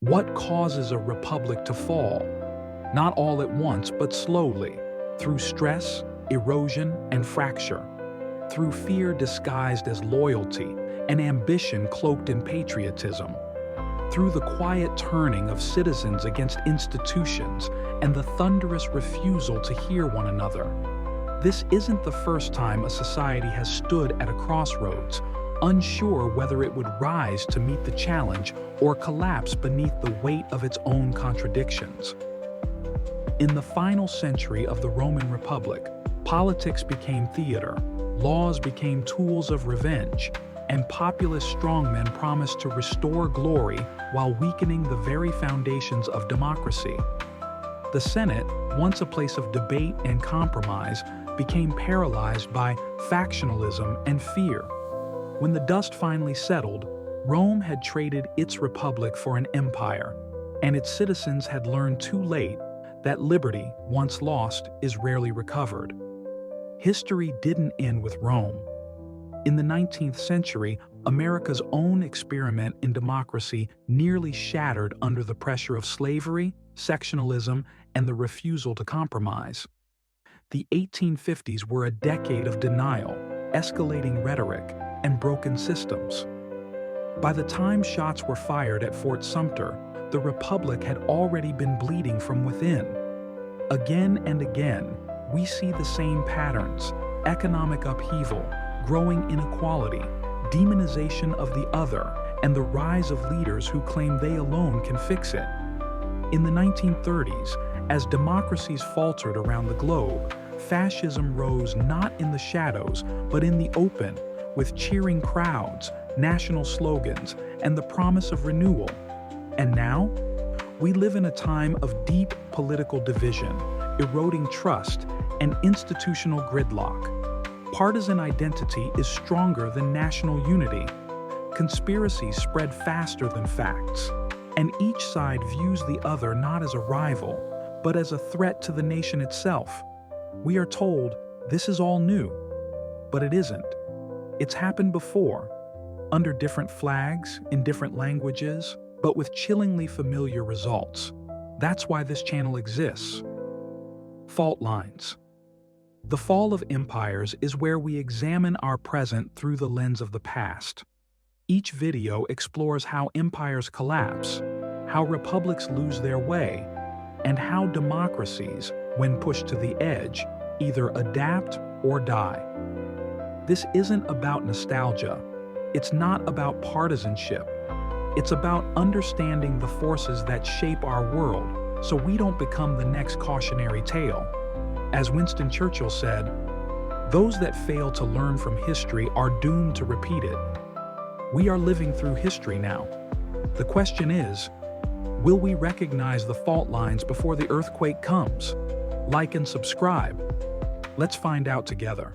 What causes a republic to fall? Not all at once, but slowly, through stress, erosion, and fracture, through fear disguised as loyalty and ambition cloaked in patriotism, through the quiet turning of citizens against institutions and the thunderous refusal to hear one another. This isn't the first time a society has stood at a crossroads, unsure whether it would rise to meet the challenge or collapse beneath the weight of its own contradictions. In the final century of the Roman Republic, politics became theater, laws became tools of revenge, and populist strongmen promised to restore glory while weakening the very foundations of democracy. The Senate, once a place of debate and compromise, became paralyzed by factionalism and fear. When the dust finally settled, Rome had traded its republic for an empire, and its citizens had learned too late that liberty, once lost, is rarely recovered. History didn't end with Rome. In the 19th century, America's own experiment in democracy nearly shattered under the pressure of slavery, sectionalism, and the refusal to compromise. The 1850s were a decade of denial, escalating rhetoric, and broken systems. By the time shots were fired at Fort Sumter, the Republic had already been bleeding from within. Again and again, we see the same patterns: economic upheaval, growing inequality, demonization of the other, and the rise of leaders who claim they alone can fix it. In the 1930s, as democracies faltered around the globe, fascism rose not in the shadows, but in the open, with cheering crowds, national slogans, and the promise of renewal. And now, we live in a time of deep political division, eroding trust, and institutional gridlock. Partisan identity is stronger than national unity. Conspiracies spread faster than facts, and each side views the other not as a rival, but as a threat to the nation itself. We are told this is all new, but it isn't. It's happened before, under different flags, in different languages, but with chillingly familiar results. That's why this channel exists. Fault lines. The fall of empires is where we examine our present through the lens of the past. Each video explores how empires collapse, how republics lose their way, and how democracies, when pushed to the edge, either adapt or die. This isn't about nostalgia. It's not about partisanship. It's about understanding the forces that shape our world so we don't become the next cautionary tale. As Winston Churchill said, "Those that fail to learn from history are doomed to repeat it." We are living through history now. The question is, will we recognize the fault lines before the earthquake comes? Like and subscribe. Let's find out together.